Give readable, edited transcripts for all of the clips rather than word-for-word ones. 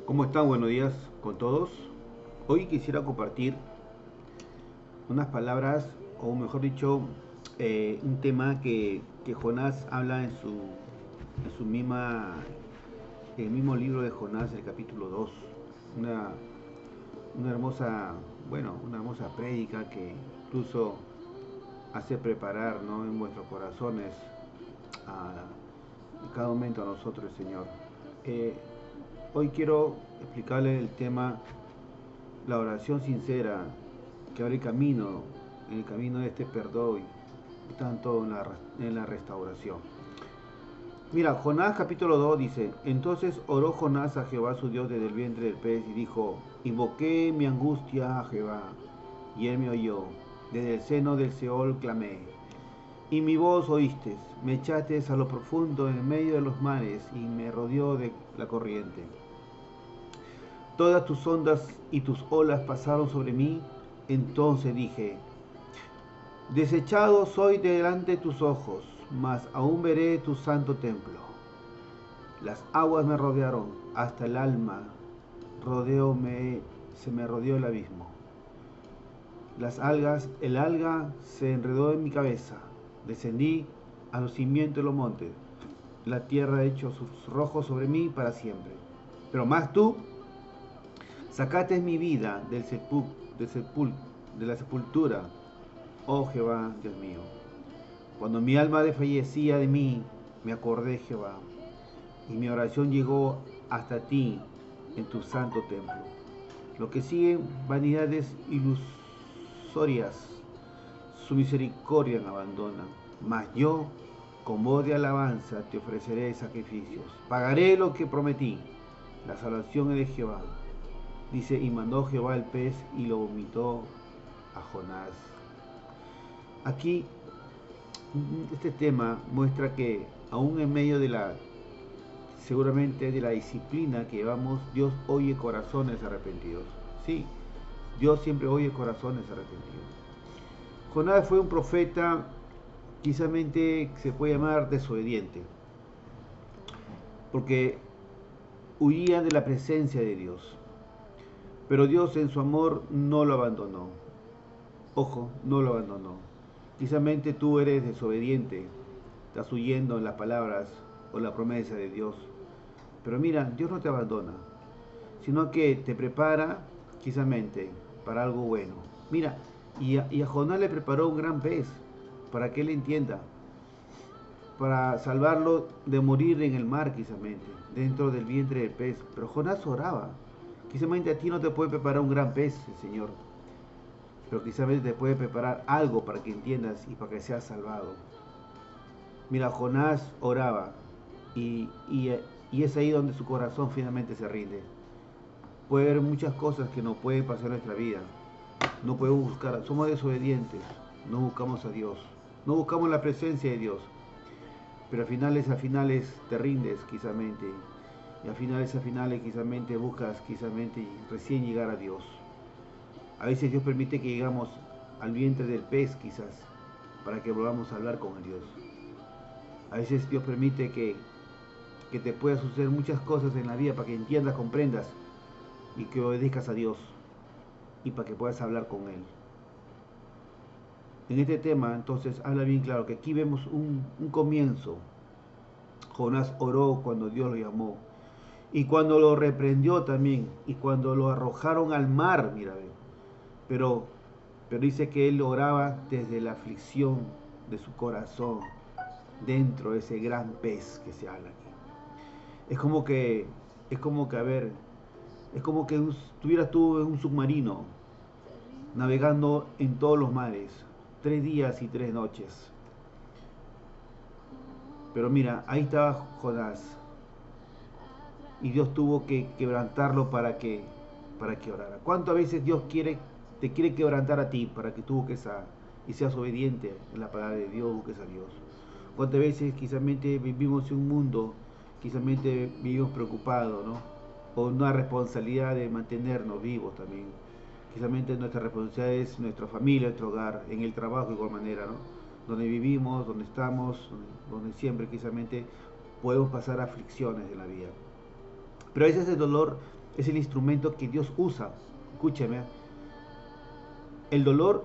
¿Cómo están? Buenos días con todos. Hoy quisiera compartir unas palabras, o mejor dicho, un tema que Jonás habla en su el mismo libro de Jonás, el capítulo 2. Una, una hermosa, una hermosa prédica que incluso hace preparar, ¿no?, en vuestros corazones en cada momento a nosotros, el Señor. Eh, Hoy quiero explicarle el tema, la oración sincera que abre camino, en el camino de este perdón y tanto en la restauración. Mira, Jonás capítulo 2 dice: entonces oró Jonás a Jehová su Dios desde el vientre del pez y dijo: invoqué mi angustia a Jehová, y él me oyó. Desde el seno del Seol clamé, y mi voz oíste. Me echaste a lo profundo en medio de los mares, y me rodeó de la corriente. Todas tus ondas y tus olas pasaron sobre mí. Entonces dije: desechado soy delante de tus ojos, mas aún veré tu santo templo. Las aguas me rodearon hasta el alma, se me rodeó el abismo. El alga se enredó en mi cabeza. Descendí a los cimientos de los montes. La tierra ha hecho sus rojos sobre mí para siempre. Pero más tú sacaste mi vida de la sepultura, oh Jehová, Dios mío. Cuando mi alma desfallecía de mí, me acordé, Jehová, y mi oración llegó hasta ti en tu santo templo. Lo que siguen vanidades ilusorias, su misericordia me abandona. Mas yo, con voz de alabanza, te ofreceré sacrificios. Pagaré lo que prometí. La salvación es de Jehová. Dice: y mandó Jehová el pez y lo vomitó a Jonás. Aquí, este tema muestra que aún en medio de seguramente de la disciplina que llevamos, Dios oye corazones arrepentidos. Sí, Dios siempre oye corazones arrepentidos. Jonás fue un profeta, quizás se puede llamar desobediente, porque huía de la presencia de Dios. Pero Dios en su amor no lo abandonó. Ojo, no lo abandonó. Quizás tú eres desobediente, estás huyendo en las palabras o la promesa de Dios. Pero mira, Dios no te abandona, sino que te prepara quizás para algo bueno. Mira, y a Jonás le preparó un gran pez para que él entienda, para salvarlo de morir en el mar, quizás dentro del vientre del pez. Pero Jonás oraba. Quizás a ti no te puede preparar un gran pez, el Señor, pero quizás te puede preparar algo para que entiendas y para que seas salvado. Mira, Jonás oraba y es ahí donde su corazón finalmente se rinde. Puede haber muchas cosas que nos pueden pasar en nuestra vida. No podemos buscar, somos desobedientes, no buscamos a Dios, no buscamos la presencia de Dios. Pero a finales te rindes quizás, y a finales quizás buscas recién llegar a Dios. A veces Dios permite que llegamos al vientre del pez quizás para que volvamos a hablar con Dios. A veces Dios permite que te puedan suceder muchas cosas en la vida para que entiendas, comprendas y que obedezcas a Dios y para que puedas hablar con Él. En este tema, entonces, habla bien claro que aquí vemos un comienzo. Jonás oró cuando Dios lo llamó, y cuando lo reprendió también, y cuando lo arrojaron al mar, mira, pero dice que él oraba desde la aflicción de su corazón, dentro de ese gran pez que se habla aquí. A ver, es como que estuvieras tú en un submarino, navegando en todos los mares, 3 días y 3 noches. Pero mira, ahí estaba Jonás, y Dios tuvo que quebrantarlo para que orara. ¿Cuántas veces Dios te quiere quebrantar a ti para que tú busques y seas obediente en la palabra de Dios, busques a Dios? ¿Cuántas veces quizás vivimos en un mundo, quizás vivimos preocupados, ¿no? O una responsabilidad de mantenernos vivos también. Quizás nuestra responsabilidad es nuestra familia, nuestro hogar, en el trabajo de igual manera, ¿no? Donde vivimos, donde estamos, donde siempre quizás podemos pasar aflicciones en la vida. Pero a veces el dolor es el instrumento que Dios usa. Escúcheme, el dolor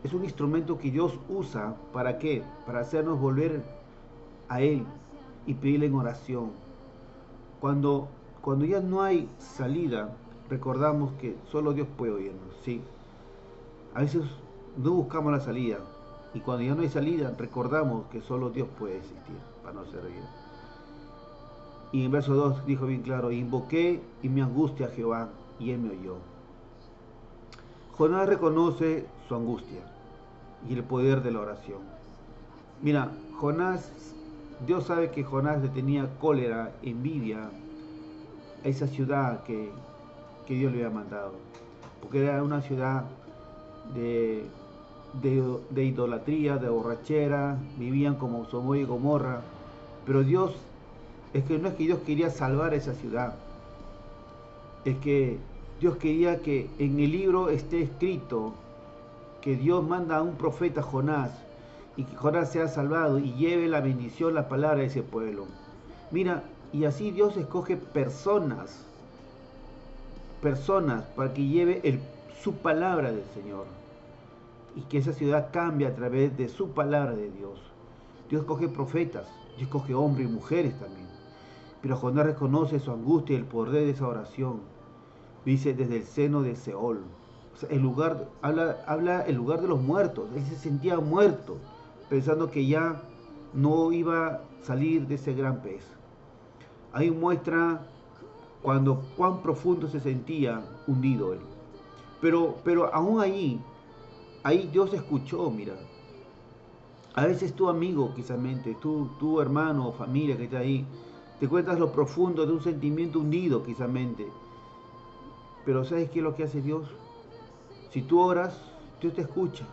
es un instrumento que Dios usa, ¿para qué? Para hacernos volver a Él y pedirle en oración. Cuando, cuando ya no hay salida, recordamos que solo Dios puede oírnos, ¿sí? A veces no buscamos la salida, y cuando ya no hay salida, recordamos que solo Dios puede existir para no ser oído. Y en verso 2 dijo bien claro: invoqué y mi angustia a Jehová, y Él me oyó. Jonás reconoce su angustia y el poder de la oración. Mira, Jonás, Dios sabe que Jonás le tenía cólera, envidia a esa ciudad que Dios le había mandado, porque era una ciudad de idolatría, de borrachera, vivían como Sodoma y Gomorra. Pero Dios, no es que Dios quería salvar esa ciudad, es que Dios quería que en el libro esté escrito que Dios manda a un profeta, Jonás, y que Jonás sea salvado y lleve la bendición, la palabra de ese pueblo. Mira, y así Dios escoge personas para que lleve su palabra del Señor, y que esa ciudad cambie a través de su palabra de Dios. Dios escoge profetas, Dios escoge hombres y mujeres también. Pero Jonás reconoce su angustia y el poder de esa oración. Dice: desde el seno de Seol. O sea, habla el lugar de los muertos. Él se sentía muerto, pensando que ya no iba a salir de ese gran pez. Ahí muestra cuán profundo se sentía hundido él. Pero aún ahí Dios escuchó. Mira, a veces tu amigo, quizás tu hermano o familia que está ahí, te cuentas lo profundo de un sentimiento hundido, quizás. Pero ¿sabes qué es lo que hace Dios? Si tú oras, Dios te escucha.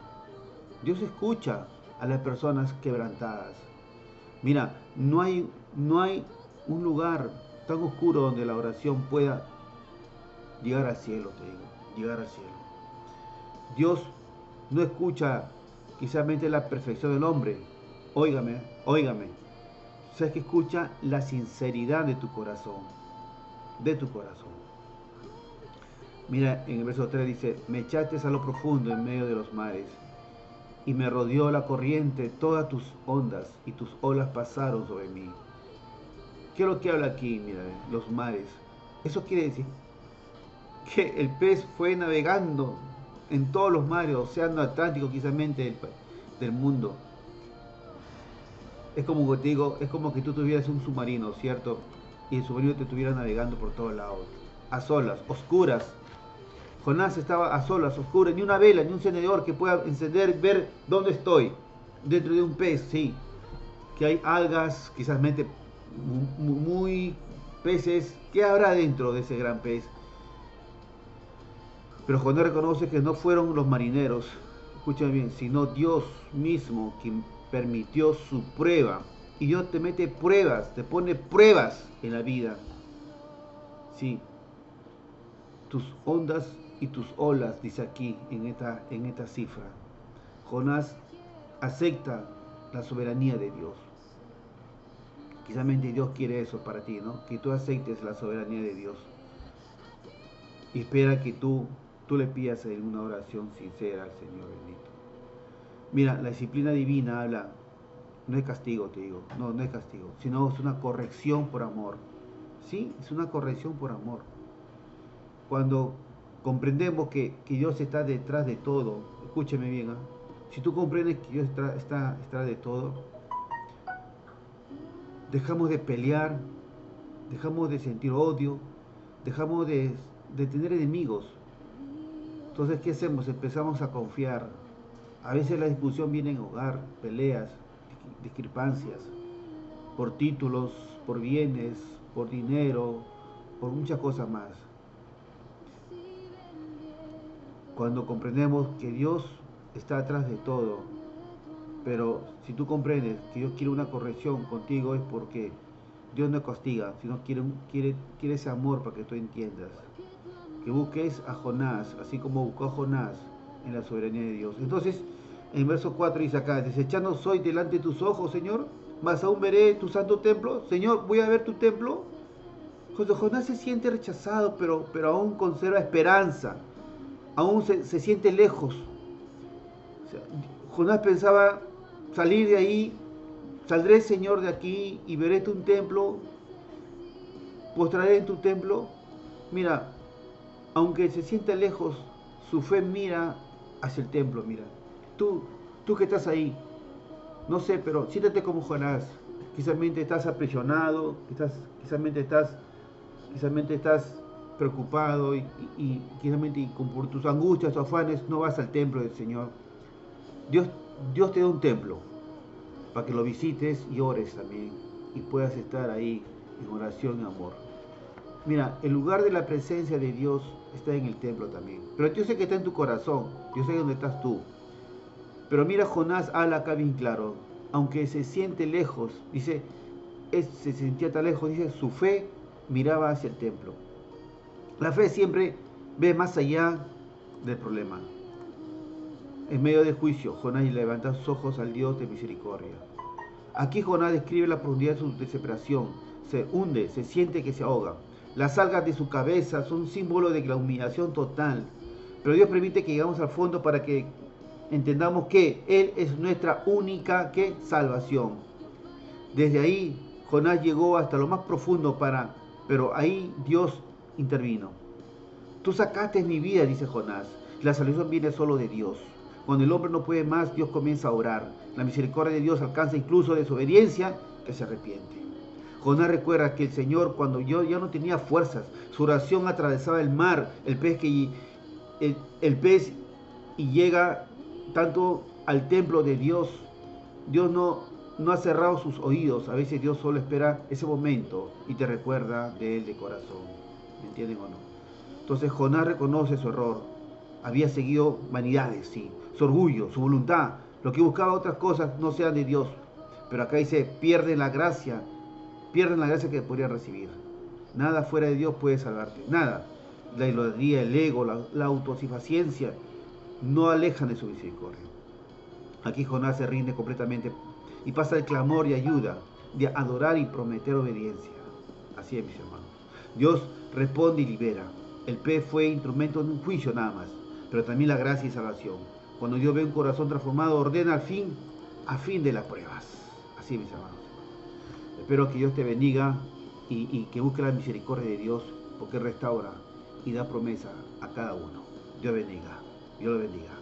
Dios escucha a las personas quebrantadas. Mira, no hay un lugar tan oscuro donde la oración pueda llegar al cielo, te digo, llegar al cielo. Dios no escucha quizás la perfección del hombre. Óigame. ¿Sabes que escucha? La sinceridad de tu corazón. De tu corazón. Mira, en el verso 3 dice: me echaste a lo profundo en medio de los mares, y me rodeó la corriente, todas tus ondas, y tus olas pasaron sobre mí. ¿Qué es lo que habla aquí? Mira, los mares. Eso quiere decir que el pez fue navegando en todos los mares, océano Atlántico, quizás del mundo. Es como que te digo, es como que tú tuvieras un submarino, ¿cierto? Y el submarino te estuviera navegando por todos lados, a solas, oscuras. Jonás estaba a solas, oscuras, ni una vela, ni un encendedor que pueda encender, ver dónde estoy. Dentro de un pez, sí. Que hay algas, quizás muy peces. ¿Qué habrá dentro de ese gran pez? Pero Jonás reconoce que no fueron los marineros, escúchame bien, sino Dios mismo quien permitió su prueba. Y Dios te mete pruebas, te pone pruebas en la vida. Sí, tus ondas y tus olas, dice aquí en esta cifra. Jonás acepta la soberanía de Dios. Quizás Dios quiere eso para ti, ¿no? Que tú aceptes la soberanía de Dios. Y espera que tú le pidas en una oración sincera al Señor bendito. Mira, la disciplina divina habla, no es castigo, te digo, no es castigo, sino es una corrección por amor. Sí, es una corrección por amor. Cuando comprendemos que Dios está detrás de todo, escúcheme bien, ¿eh? Si tú comprendes que Dios está detrás de todo, dejamos de pelear, dejamos de sentir odio, dejamos de tener enemigos. Entonces, ¿qué hacemos? Empezamos a confiar. A veces la discusión viene en hogar, peleas, discrepancias, por títulos, por bienes, por dinero, por muchas cosas más. Cuando comprendemos que Dios está atrás de todo, pero si tú comprendes que Dios quiere una corrección contigo, es porque Dios no castiga, sino quiere ese amor para que tú entiendas. Que busques a Jonás, así como buscó a Jonás en la soberanía de Dios. Entonces, en verso 4 dice acá: desechando soy delante de tus ojos, Señor, mas aún veré tu santo templo. Señor, voy a ver tu templo. Cuando Jonás se siente rechazado, pero aún conserva esperanza, aún se siente lejos. O sea, Jonás pensaba salir de ahí, saldré, Señor, de aquí y veré tu templo, postraré en tu templo. Mira, aunque se siente lejos, su fe mira hacia el templo, mira. Tú que estás ahí, no sé, pero siéntate como Jonás. Quizás estás aprisionado, quizás estás preocupado y quizás por tus angustias, tus afanes, no vas al templo del Señor. Dios te da un templo para que lo visites y ores también y puedas estar ahí en oración y amor. Mira, el lugar de la presencia de Dios está en el templo también. Pero yo sé que está en tu corazón, yo sé dónde estás tú. Pero mira, Jonás habla acá bien claro, aunque se siente lejos, dice, se sentía tan lejos, dice, su fe miraba hacia el templo. La fe siempre ve más allá del problema. En medio del juicio, Jonás levanta sus ojos al Dios de misericordia. Aquí Jonás describe la profundidad de su desesperación. Se hunde, se siente que se ahoga. Las algas de su cabeza son símbolo de la humillación total. Pero Dios permite que lleguemos al fondo para que entendamos que Él es nuestra única salvación. Desde ahí Jonás llegó hasta lo más profundo pero ahí Dios intervino. Tú sacaste mi vida, dice Jonás. La salvación viene solo de Dios. Cuando el hombre no puede más, Dios comienza a orar. La misericordia de Dios alcanza incluso desobediencia que se arrepiente. Jonás recuerda que el Señor, cuando yo ya no tenía fuerzas, su oración atravesaba el mar, el pez y llega tanto al templo de Dios. Dios no ha cerrado sus oídos. A veces Dios solo espera ese momento y te recuerda de Él de corazón. ¿Me entienden o no? Entonces Jonás reconoce su error. Había seguido vanidades, sí, su orgullo, su voluntad, lo que buscaba otras cosas no sean de Dios. Pero acá dice, pierden la gracia que podrían recibir. Nada fuera de Dios puede salvarte, nada. La idolatría, el ego, la autosuficiencia no alejan de su misericordia. Aquí Jonás se rinde completamente y pasa el clamor y ayuda de adorar y prometer obediencia. Así es, mis hermanos. Dios responde y libera. El pez fue instrumento de un juicio nada más, pero también la gracia y salvación. Cuando Dios ve un corazón transformado, ordena a fin de las pruebas. Así es, mis hermanos. Espero que Dios te bendiga y que busque la misericordia de Dios, porque restaura y da promesa a cada uno. Dios bendiga. Dios lo bendiga.